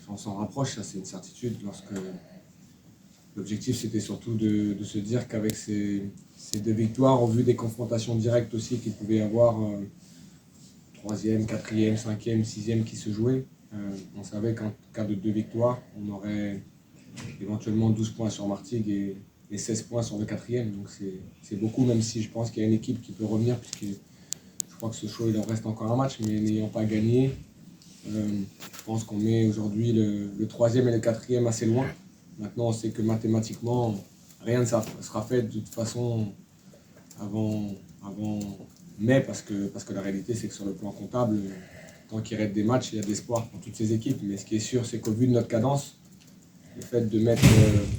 on s'en rapproche, ça c'est une certitude. L'objectif c'était surtout de se dire qu'avec ces 2 victoires, au vu des confrontations directes aussi qu'il pouvait y avoir, 3e, 4e, 5e, 6e qui se jouaient, on savait qu'en cas de 2 victoires, on aurait éventuellement 12 points sur Martigues et 16 points sur le 4e. Donc c'est beaucoup, même si je pense qu'il y a une équipe qui peut revenir, puisque je crois que ce show il en reste encore un match, mais n'ayant pas gagné, je pense qu'on met aujourd'hui le 3e et le 4e assez loin. Maintenant, on sait que mathématiquement, rien ne sera fait de toute façon avant mai, parce que la réalité, c'est que sur le plan comptable, tant qu'il reste des matchs, il y a de l'espoir pour toutes ces équipes. Mais ce qui est sûr, c'est qu'au vu de notre cadence, le fait de mettre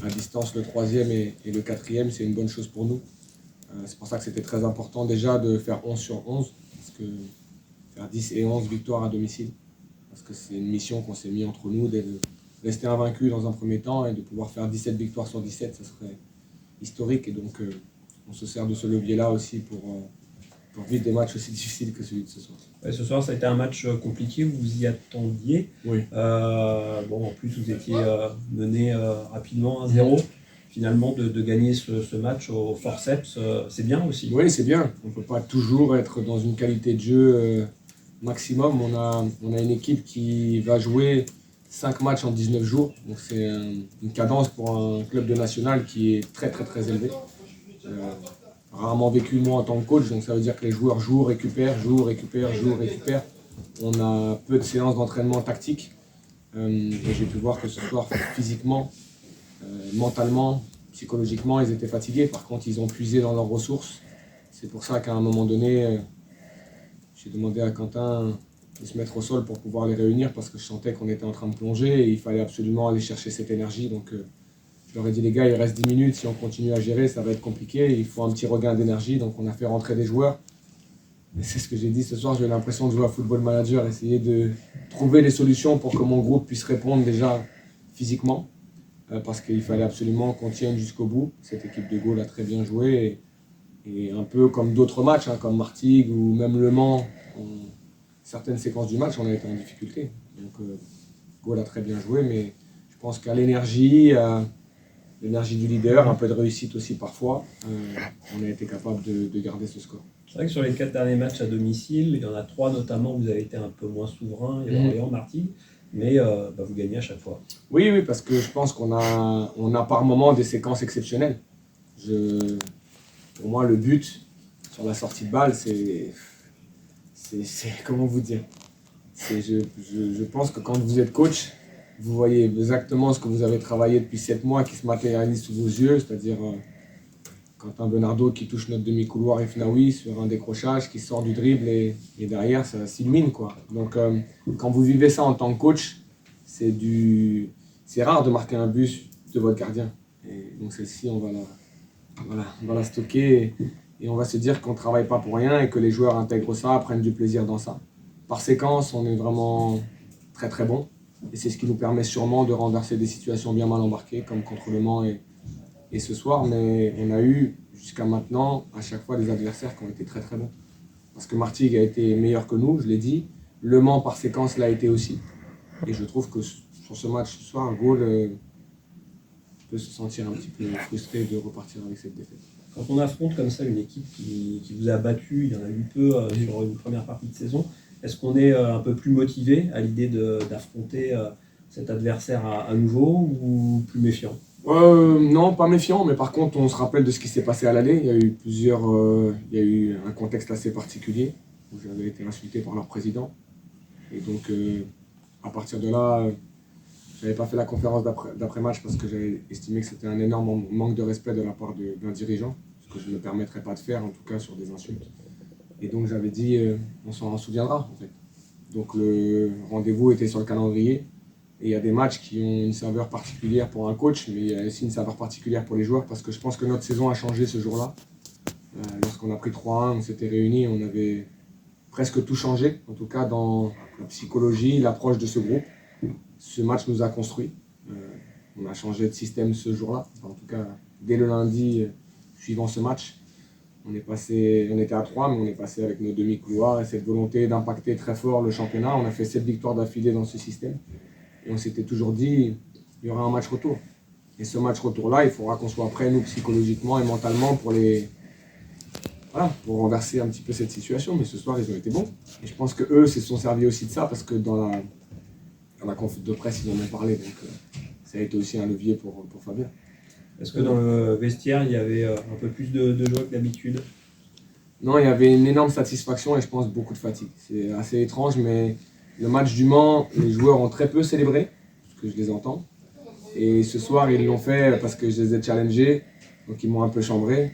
à distance le 3e et le 4e, c'est une bonne chose pour nous. C'est pour ça que c'était très important déjà de faire 11 sur 11, parce que faire 10 et 11 victoires à domicile, parce que c'est une mission qu'on s'est mis entre nous, de rester invaincu dans un premier temps et de pouvoir faire 17 victoires sur 17, ça serait historique. Et donc on se sert de ce levier-là aussi pour vivre des matchs aussi difficiles que celui de ce soir. Ouais, ce soir, ça a été un match compliqué, vous vous y attendiez. Oui. En plus, vous étiez mené rapidement 1-0. Finalement, de gagner ce match au forceps, c'est bien aussi. Oui, c'est bien. On ne peut pas toujours être dans une qualité de jeu maximum. On a une équipe qui va jouer 5 matchs en 19 jours. Donc c'est une cadence pour un club de national qui est très très très élevée. Rarement vécu moi en tant que coach, donc ça veut dire que les joueurs jouent, récupèrent. On a peu de séances d'entraînement tactique. Et j'ai pu voir que ce soir, physiquement, mentalement, psychologiquement, ils étaient fatigués. Par contre, ils ont puisé dans leurs ressources. C'est pour ça qu'à un moment donné, j'ai demandé à Quentin de se mettre au sol pour pouvoir les réunir, parce que je sentais qu'on était en train de plonger et il fallait absolument aller chercher cette énergie. Donc je leur ai dit, les gars, il reste 10 minutes, si on continue à gérer, ça va être compliqué, il faut un petit regain d'énergie. Donc on a fait rentrer des joueurs. Et c'est ce que j'ai dit ce soir, j'ai l'impression de jouer à Football Manager, essayer de trouver les solutions pour que mon groupe puisse répondre déjà physiquement, parce qu'il fallait absolument qu'on tienne jusqu'au bout. Cette équipe de Gaulle a très bien joué, et un peu comme d'autres matchs, comme Martigues ou même Le Mans, certaines séquences du match, on a été en difficulté. Donc Gaulle a très bien joué, mais je pense qu'à l'énergie du leader, un peu de réussite aussi parfois, on a été capable de garder ce score. C'est vrai que sur les 4 derniers matchs à domicile, il y en a 3 notamment où vous avez été un peu moins souverain, il y a Orléans, Martigues, mais vous gagnez à chaque fois. Oui, parce que je pense qu'on a par moments des séquences exceptionnelles. Pour moi, le but sur la sortie de balle, c'est comment vous dire, je pense que quand vous êtes coach, vous voyez exactement ce que vous avez travaillé depuis 7 mois qui se matérialise sous vos yeux, c'est-à-dire Quentin Bernardo qui touche notre demi-couloir et Fnaoui sur un décrochage, qui sort du dribble et derrière ça s'illumine, quoi. Donc quand vous vivez ça en tant que coach, c'est rare de marquer un but de votre gardien. Et donc celle-ci, on va la stocker et on va se dire qu'on ne travaille pas pour rien et que les joueurs intègrent ça, prennent du plaisir dans ça. Par séquence, on est vraiment très très bon et c'est ce qui nous permet sûrement de renverser des situations bien mal embarquées, comme contre Le Mans et ce soir. Mais on a eu jusqu'à maintenant à chaque fois des adversaires qui ont été très très bons. Parce que Martigues a été meilleur que nous, je l'ai dit. Le Mans par séquence l'a été aussi. Et je trouve que sur ce match ce soir, Gaulle peut se sentir un petit peu frustré de repartir avec cette défaite. Quand on affronte comme ça une équipe qui vous a battu, il y en a eu peu sur une première partie de saison, est-ce qu'on est un peu plus motivé à l'idée d'affronter cet adversaire à nouveau, ou plus méfiant ? Non, pas méfiant, mais par contre on se rappelle de ce qui s'est passé à l'aller. Il y a eu un contexte assez particulier où j'avais été insulté par leur président. Et donc à partir de là, j'avais pas fait la conférence d'après-match parce que j'avais estimé que c'était un énorme manque de respect de la part d'un dirigeant, ce que je ne me permettrais pas de faire, en tout cas sur des insultes. Et donc j'avais dit, on s'en souviendra en fait. Donc le rendez-vous était sur le calendrier. Et il y a des matchs qui ont une saveur particulière pour un coach, mais il y a aussi une saveur particulière pour les joueurs, parce que je pense que notre saison a changé ce jour-là. Lorsqu'on a pris 3-1, on s'était réunis, on avait presque tout changé, en tout cas dans la psychologie, l'approche de ce groupe. Ce match nous a construit. On a changé de système ce jour-là, en tout cas dès le lundi suivant ce match. On était à 3, mais on est passé avec nos demi-couloirs et cette volonté d'impacter très fort le championnat. On a fait 7 victoires d'affilée dans ce système. Et on s'était toujours dit, il y aura un match retour. Et ce match retour-là, il faudra qu'on soit prêts, nous, psychologiquement et mentalement, pour renverser un petit peu cette situation. Mais ce soir, ils ont été bons. Et je pense qu'eux se sont servis aussi de ça, parce que dans la conférence de presse, ils en ont parlé. Donc ça a été aussi un levier pour Fabien. Est-ce que dans le vestiaire, il y avait un peu plus de joie que d'habitude? Non, il y avait une énorme satisfaction et je pense beaucoup de fatigue. C'est assez étrange, mais le match du Mans, les joueurs ont très peu célébré, parce que je les entends. Et ce soir, ils l'ont fait parce que je les ai challengés, donc ils m'ont un peu chambré.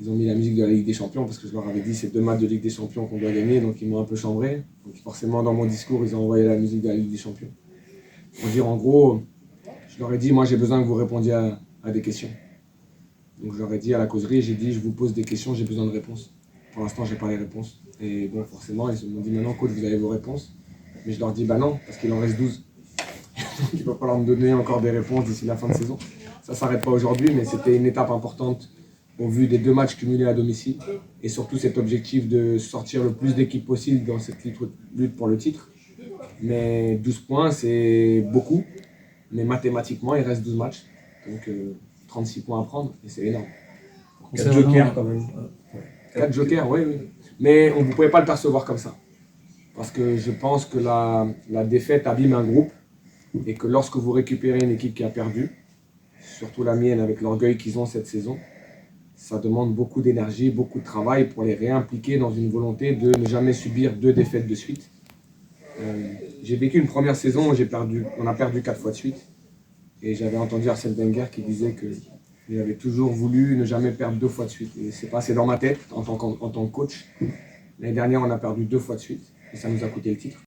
Ils ont mis la musique de la Ligue des Champions, parce que je leur avais dit c'est 2 matchs de Ligue des Champions qu'on doit gagner, donc ils m'ont un peu chambré. Donc forcément, dans mon discours, ils ont envoyé la musique de la Ligue des Champions. Pour dire en gros, je leur ai dit, moi j'ai besoin que vous répondiez à des questions. Donc je leur ai dit à la causerie, j'ai dit, je vous pose des questions, j'ai besoin de réponses. Pour l'instant, j'ai pas les réponses. Et bon, forcément, ils m'ont dit, maintenant, coach, vous avez vos réponses. Mais je leur dis, bah non, parce qu'il en reste 12. Donc il va falloir me donner encore des réponses d'ici la fin de saison. Ça ne s'arrête pas aujourd'hui, mais c'était une étape importante au vu des 2 matchs cumulés à domicile. Et surtout cet objectif de sortir le plus d'équipes possible dans cette lutte pour le titre. Mais 12 points, c'est beaucoup. Mais mathématiquement, il reste 12 matchs. Donc 36 points à prendre, et c'est énorme. 4 jokers quand même. 4 jokers, oui. Mais vous ne pouvez pas le percevoir comme ça. Parce que je pense que la défaite abîme un groupe et que lorsque vous récupérez une équipe qui a perdu, surtout la mienne avec l'orgueil qu'ils ont cette saison, ça demande beaucoup d'énergie, beaucoup de travail pour les réimpliquer dans une volonté de ne jamais subir 2 défaites de suite. J'ai vécu une première saison où on a perdu 4 fois de suite. Et j'avais entendu Arsène Wenger qui disait qu'il avait toujours voulu ne jamais perdre 2 fois de suite. Et c'est passé dans ma tête en tant que coach. L'année dernière, on a perdu 2 fois de suite et ça nous a coûté le titre.